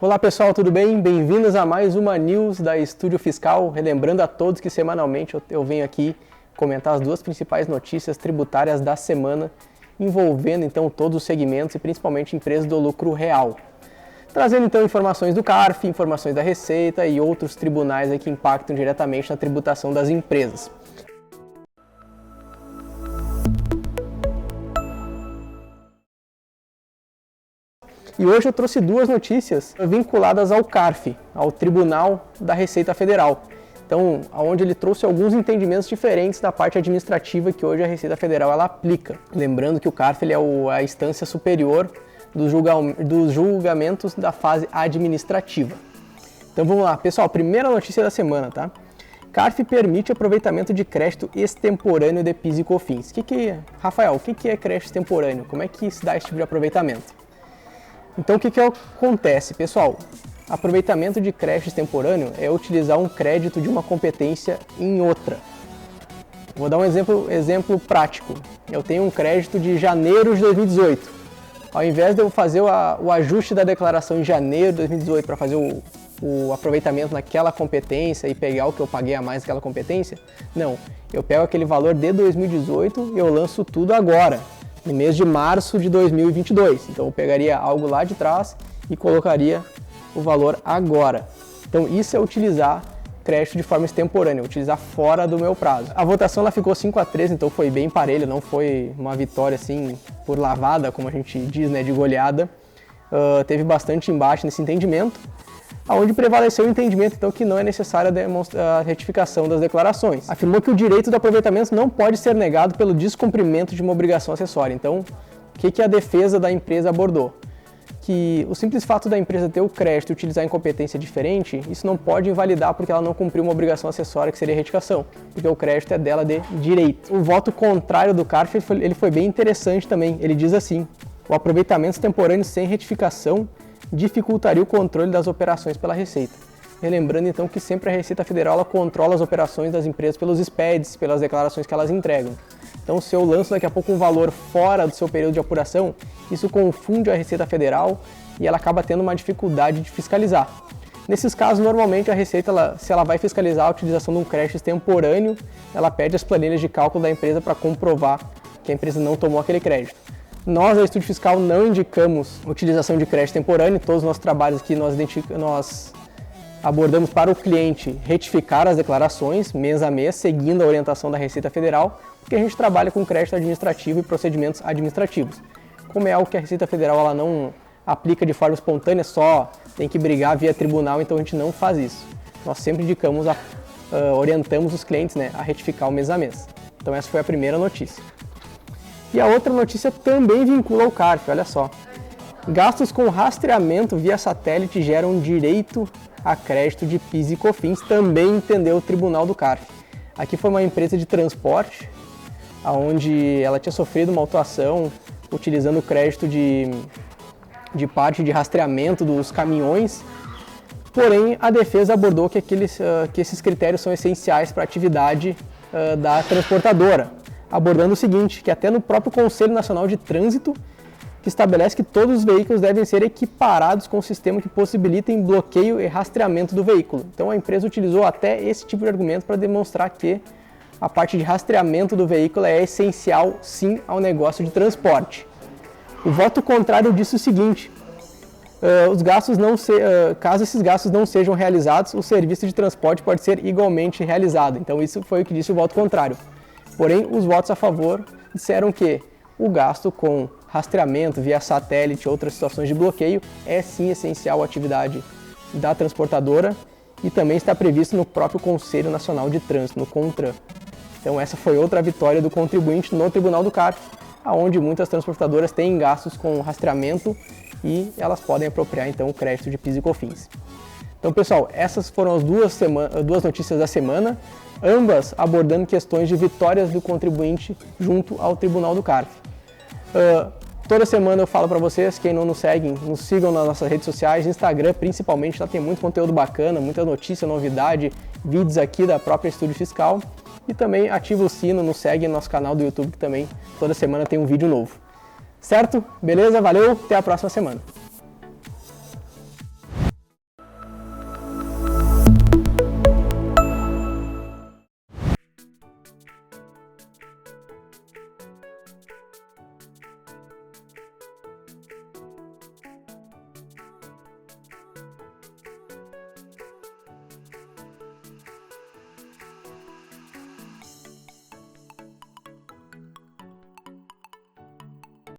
Olá pessoal, tudo bem? Bem-vindos a mais uma news da Estúdio Fiscal. Relembrando a todos que semanalmente eu venho aqui comentar as duas principais notícias tributárias da semana, envolvendo então todos os segmentos e principalmente empresas do lucro real. Trazendo então informações do CARF, informações da Receita e outros tribunais aí que impactam diretamente na tributação das empresas. E hoje eu trouxe duas notícias vinculadas ao CARF, ao Tribunal da Receita Federal. Então, onde ele trouxe alguns entendimentos diferentes da parte administrativa que hoje a Receita Federal ela aplica. Lembrando que o CARF ele é a instância superior dos julgamentos da fase administrativa. Então vamos lá, pessoal, primeira notícia da semana, tá? CARF permite aproveitamento de crédito extemporâneo de PIS e COFINS. Rafael, o que é crédito extemporâneo? Como é que se dá esse tipo de aproveitamento? Então o que acontece, pessoal? Aproveitamento de crédito extemporâneo é utilizar um crédito de uma competência em outra. Vou dar um exemplo prático. Eu tenho um crédito de janeiro de 2018. Ao invés de eu fazer o ajuste da declaração em janeiro de 2018 para fazer o aproveitamento naquela competência e pegar o que eu paguei a mais naquela competência, não. Eu pego aquele valor de 2018 e eu lanço tudo agora, no mês de março de 2022. Então eu pegaria algo lá de trás e colocaria o valor agora. Então isso é utilizar crédito de forma extemporânea, utilizar fora do meu prazo. A votação ela ficou 5-3, então foi bem parelha, não foi uma vitória assim por lavada, como a gente diz, né, de goleada. Teve bastante embate nesse entendimento, onde prevaleceu o entendimento então que não é necessária a retificação das declarações. Afirmou que o direito do aproveitamento não pode ser negado pelo descumprimento de uma obrigação acessória. Então, o que a defesa da empresa abordou? Que o simples fato da empresa ter o crédito e utilizar em competência diferente, isso não pode invalidar porque ela não cumpriu uma obrigação acessória que seria a retificação, porque o crédito é dela de direito. O voto contrário do CARF ele foi bem interessante também. Ele diz assim: o aproveitamento extemporâneo sem retificação dificultaria o controle das operações pela Receita. Relembrando então que sempre a Receita Federal ela controla as operações das empresas pelos SPEDs, pelas declarações que elas entregam. Então, se eu lanço daqui a pouco um valor fora do seu período de apuração, isso confunde a Receita Federal e ela acaba tendo uma dificuldade de fiscalizar. Nesses casos, normalmente a Receita, se ela vai fiscalizar a utilização de um crédito extemporâneo, ela pede as planilhas de cálculo da empresa para comprovar que a empresa não tomou aquele crédito. Nós, da Estúdio Fiscal, não indicamos utilização de crédito extemporâneo. Todos os nossos trabalhos aqui nós abordamos para o cliente retificar as declarações mês a mês, seguindo a orientação da Receita Federal, porque a gente trabalha com crédito administrativo e procedimentos administrativos. Como é algo que a Receita Federal ela não aplica de forma espontânea, só tem que brigar via tribunal, então a gente não faz isso. Nós sempre indicamos, orientamos os clientes, né, a retificar o mês a mês. Então essa foi a primeira notícia. E a outra notícia também vincula ao CARF, olha só. Gastos com rastreamento via satélite geram direito a crédito de PIS e COFINS, também entendeu o Tribunal do CARF. Aqui foi uma empresa de transporte, onde ela tinha sofrido uma autuação utilizando o crédito de parte de rastreamento dos caminhões, porém a defesa abordou que esses critérios são essenciais para a atividade da transportadora, abordando o seguinte, que até no próprio Conselho Nacional de Trânsito, que estabelece que todos os veículos devem ser equiparados com um sistema que possibilitem bloqueio e rastreamento do veículo. Então a empresa utilizou até esse tipo de argumento para demonstrar que a parte de rastreamento do veículo é essencial sim ao negócio de transporte. O voto contrário disse o seguinte: caso esses gastos não sejam realizados, o serviço de transporte pode ser igualmente realizado. Então isso foi o que disse o voto contrário. Porém, os votos a favor disseram que o gasto com rastreamento via satélite e outras situações de bloqueio é sim essencial à atividade da transportadora e também está previsto no próprio Conselho Nacional de Trânsito, no CONTRAN. Então essa foi outra vitória do contribuinte no Tribunal do CARF, onde muitas transportadoras têm gastos com rastreamento e elas podem apropriar então o crédito de PIS e COFINS. Então pessoal, essas foram as duas notícias da semana, ambas abordando questões de vitórias do contribuinte junto ao Tribunal do CARF. Toda semana eu falo para vocês, quem não nos segue, nos sigam nas nossas redes sociais, Instagram principalmente, lá tem muito conteúdo bacana, muita notícia, novidade, vídeos aqui da própria Estúdio Fiscal. E também ativa o sino, nos segue no nosso canal do YouTube, que também toda semana tem um vídeo novo. Certo? Beleza? Valeu, até a próxima semana.